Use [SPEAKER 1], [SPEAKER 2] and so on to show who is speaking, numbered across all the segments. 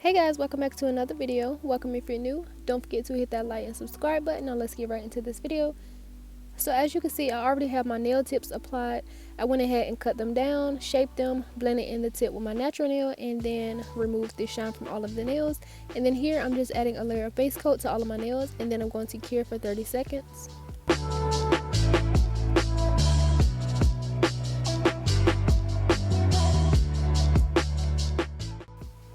[SPEAKER 1] Hey guys, welcome back to another video. Welcome if you're new. Don't forget to hit that like and subscribe button. Now let's get right into this video. So as you can see, I already have my nail tips applied. I went ahead and cut them down, shaped them, blended in the tip with my natural nail, and then removed the shine from all of the nails. And then here I'm just adding a layer of base coat to all of my nails, and then I'm going to cure for 30 seconds.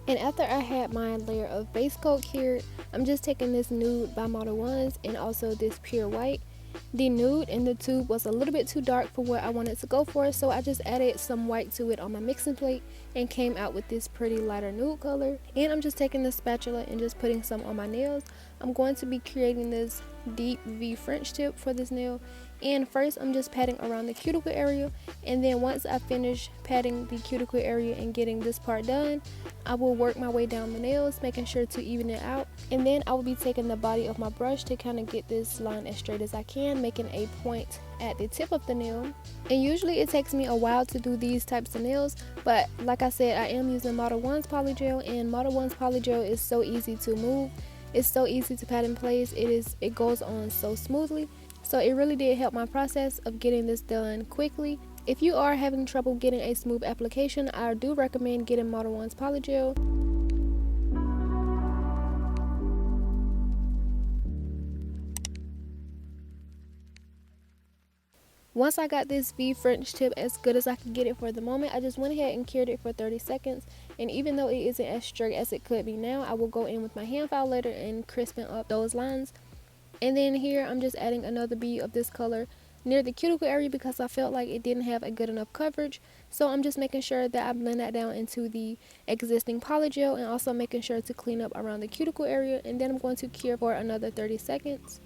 [SPEAKER 1] And after I had my layer of base coat cured, I'm just taking this nude by MODELONES and also this pure white. The nude in the tube was a little bit too dark for what I wanted to go for, so I just added some white to it on my mixing plate and came out with this pretty lighter nude color. And I'm just taking the spatula and just putting some on my nails. I'm going to be creating this deep V French tip for this nail. And first I'm just patting around the cuticle area, and then once I finish patting the cuticle area and getting this part done, I will work my way down the nails, making sure to even it out. And then I will be taking the body of my brush to kind of get this line as straight as I can, making a point at the tip of the nail. And usually it takes me a while to do these types of nails, but like I said, I am using MODELONES Polygel, and MODELONES Polygel is so easy to move. It's so easy to pat in place. It goes on so smoothly. So it really did help my process of getting this done quickly. If you are having trouble getting a smooth application, I do recommend getting MODELONES Polygel. Once I got this V French tip as good as I could get it for the moment, I just went ahead and cured it for 30 seconds. And even though it isn't as straight as it could be now, I will go in with my hand file later and crispen up those lines. And then here I'm just adding another bead of this color near the cuticle area because I felt like it didn't have a good enough coverage. So I'm just making sure that I blend that down into the existing polygel, and also making sure to clean up around the cuticle area. And then I'm going to cure for another 30 seconds.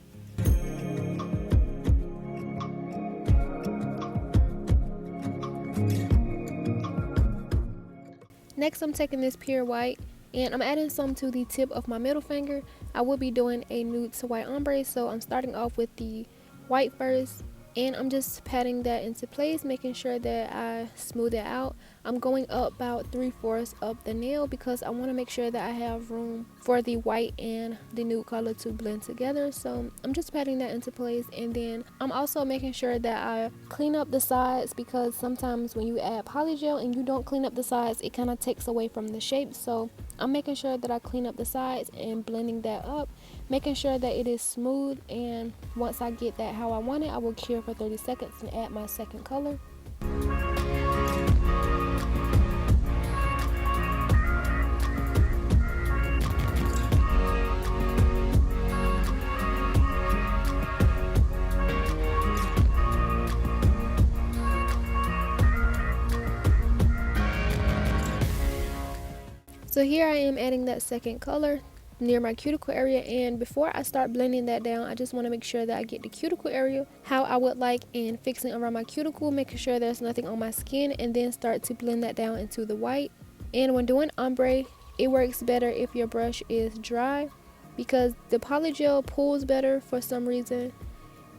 [SPEAKER 1] Next I'm taking this pure white and I'm adding some to the tip of my middle finger. I will be doing a nude to white ombre, so I'm starting off with the white first, and I'm just patting that into place, making sure that I smooth it out. I'm going up about 3/4 of the nail because I want to make sure that I have room for the white and the nude color to blend together. So I'm just patting that into place, and then I'm also making sure that I clean up the sides, because sometimes when you add polygel and you don't clean up the sides, it kind of takes away from the shape. So I'm making sure that I clean up the sides and blending that up, making sure that it is smooth. And once I get that how I want it, I will cure for 30 seconds and add my second color. So here I am adding that second color near my cuticle area, and before I start blending that down, I just want to make sure that I get the cuticle area how I would like, and fixing around my cuticle, making sure there's nothing on my skin, and then start to blend that down into the white. And when doing ombre, it works better if your brush is dry, because the polygel pulls better for some reason.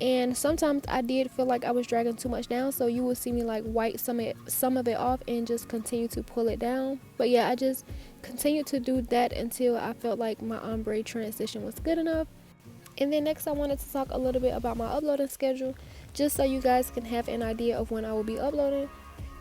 [SPEAKER 1] And sometimes I did feel like I was dragging too much down, so you will see me like wipe some of it off and just continue to pull it down. But yeah, I just continued to do that until I felt like my ombre transition was good enough. And then next I wanted to talk a little bit about my uploading schedule, just so you guys can have an idea of when I will be uploading.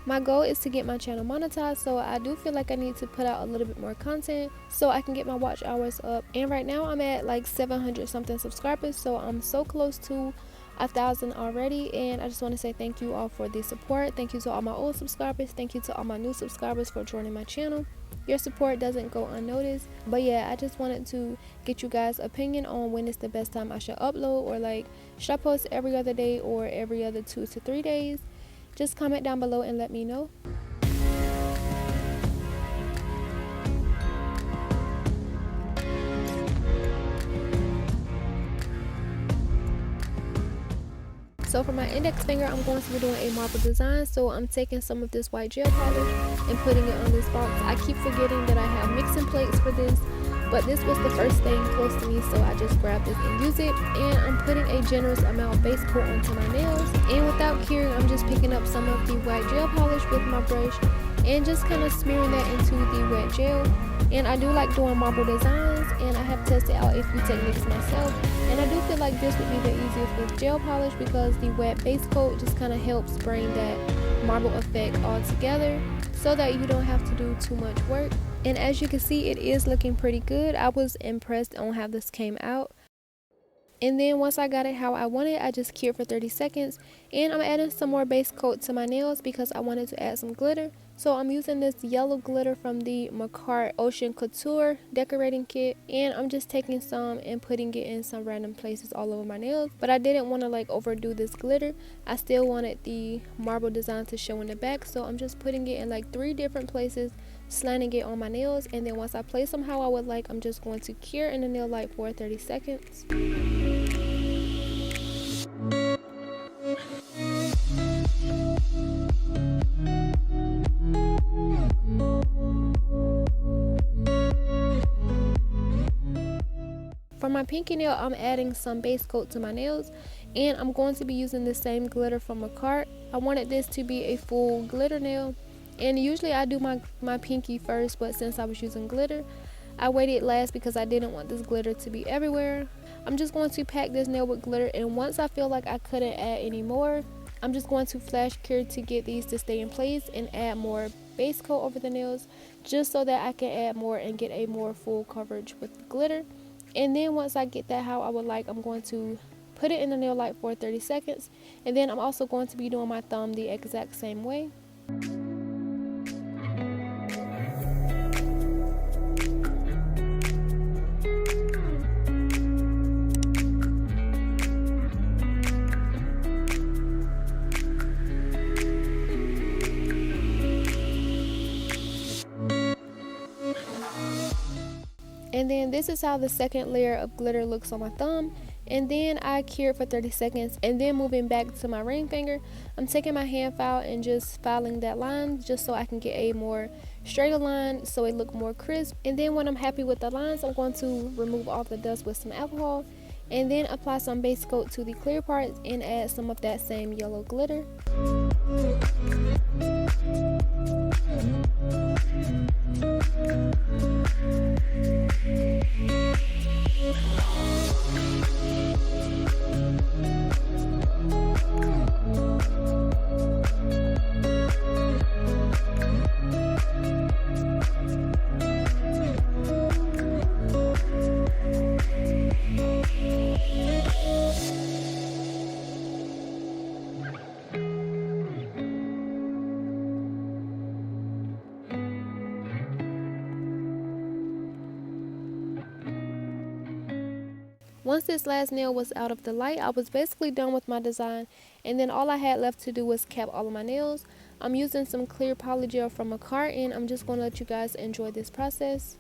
[SPEAKER 1] My goal is to get my channel monetized, so I do feel like I need to put out a little bit more content so I can get my watch hours up. And right now I'm at like 700 something subscribers, so I'm so close to 1,000 already. And I just want to say thank you all for the support. Thank you to all my old subscribers. Thank you to all my new subscribers for joining my channel. Your support doesn't go unnoticed. But yeah, I just wanted to get you guys' opinion on when is the best time I should upload, or like, should I post every other day or every other 2 to 3 days? Just comment down below and let me know. So for my index finger, I'm going to be doing a marble design. So I'm taking some of this white gel polish and putting it on this box. I keep forgetting that I have mixing plates for this, but this was the first thing close to me, so I just grabbed this and used it. And I'm putting a generous amount of base coat onto my nails, and without curing, I'm just picking up some of the white gel polish with my brush and just kind of smearing that into the wet gel. And I do like doing marble designs, and I have tested out a few techniques myself, and I do feel like this would be the easiest with gel polish because the wet base coat just kind of helps bring that marble effect all together so that you don't have to do too much work. And as you can see, it is looking pretty good. I was impressed on how this came out. And then once I got it how I wanted, I just cured for 30 seconds. And I'm adding some more base coat to my nails because I wanted to add some glitter. So I'm using this yellow glitter from the makartt Ocean Couture decorating kit. And I'm just taking some and putting it in some random places all over my nails. But I didn't want to like overdo this glitter. I still wanted the marble design to show in the back. So I'm just putting it in like 3 different places, slanting it on my nails. And then once I place them how I would like, I'm just going to cure in the nail light for 30 seconds. For my pinky nail, I'm adding some base coat to my nails, and I'm going to be using the same glitter from makartt. I wanted this to be a full glitter nail, and usually I do my pinky first, but since I was using glitter, I waited last because I didn't want this glitter to be everywhere. I'm just going to pack this nail with glitter, and once I feel like I couldn't add any more, I'm just going to flash cure to get these to stay in place and add more base coat over the nails, just so that I can add more and get a more full coverage with the glitter. And then once I get that how I would like, I'm going to put it in the nail light for 30 seconds. And then I'm also going to be doing my thumb the exact same way. And then this is how the second layer of glitter looks on my thumb. And then I cured for 30 seconds, and then moving back to my ring finger, I'm taking my hand file and just filing that line just so I can get a more straighter line so it look more crisp. And then when I'm happy with the lines, I'm going to remove all the dust with some alcohol and then apply some base coat to the clear parts and add some of that same yellow glitter. Once this last nail was out of the light, I was basically done with my design, and then all I had left to do was cap all of my nails. I'm using some clear polygel from makartt, and I'm just going to let you guys enjoy this process.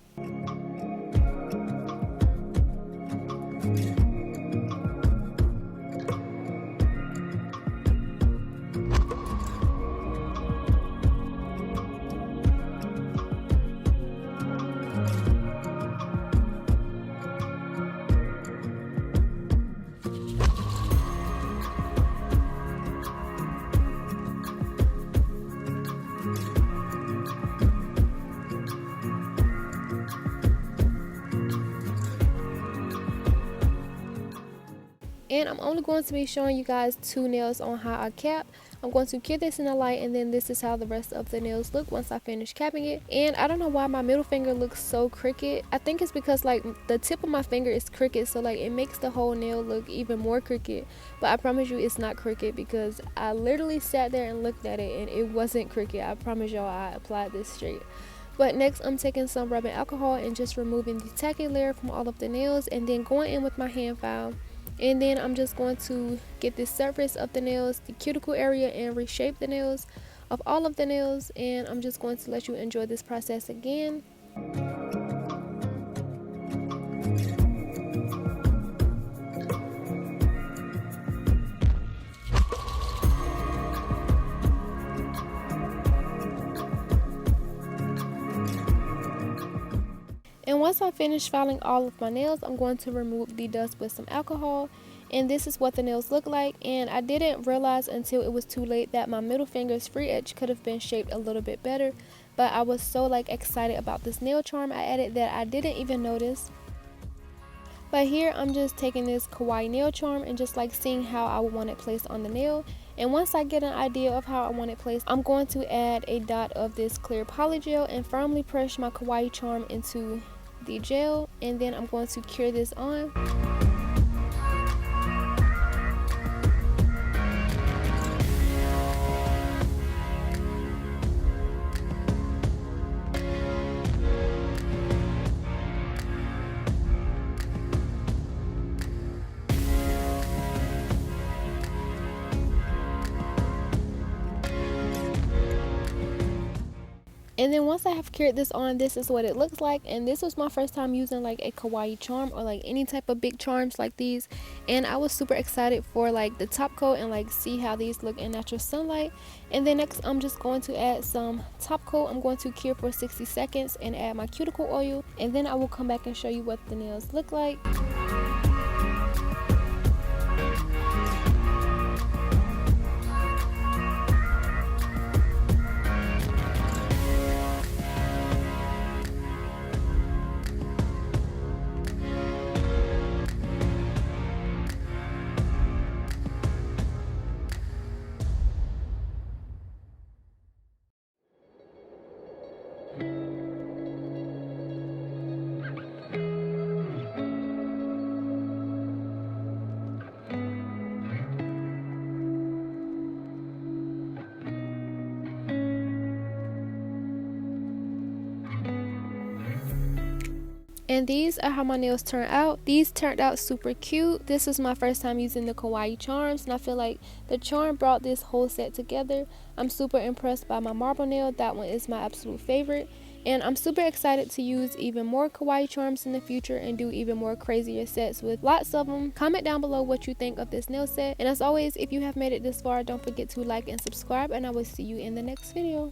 [SPEAKER 1] And I'm only going to be showing you guys 2 nails on how I cap. I'm going to cure this in the light, and then this is how the rest of the nails look once I finish capping it. And I don't know why my middle finger looks so crooked. I think it's because like the tip of my finger is crooked, so like it makes the whole nail look even more crooked. But I promise you it's not crooked because I literally sat there and looked at it and it wasn't crooked. I promise y'all I applied this straight. But next I'm taking some rubbing alcohol and just removing the tacky layer from all of the nails, and then going in with my hand file. And then I'm just going to get the surface of the nails, the cuticle area, and reshape the nails of all of the nails. And I'm just going to let you enjoy this process again. And once I finish filing all of my nails, I'm going to remove the dust with some alcohol. And this is what the nails look like, and I didn't realize until it was too late that my middle finger's free edge could have been shaped a little bit better, but I was so like excited about this nail charm I added that I didn't even notice. But here I'm just taking this Kawaii nail charm and just like seeing how I would want it placed on the nail. And once I get an idea of how I want it placed, I'm going to add a dot of this clear polygel and firmly press my Kawaii charm into the gel, and then I'm going to cure this on. And then once I have cured this on, this is what it looks like. And this was my first time using like a Kawaii charm or like any type of big charms like these, and I was super excited for like the top coat and like see how these look in natural sunlight. And then next I'm just going to add some top coat. I'm going to cure for 60 seconds and add my cuticle oil, and then I will come back and show you what the nails look like. And these are how my nails turned out. These turned out super cute. This was my first time using the Kawaii charms, and I feel like the charm brought this whole set together. I'm super impressed by my marble nail. That one is my absolute favorite. And I'm super excited to use even more Kawaii charms in the future and do even more crazier sets with lots of them. Comment down below what you think of this nail set. And as always, if you have made it this far, don't forget to like and subscribe, and I will see you in the next video.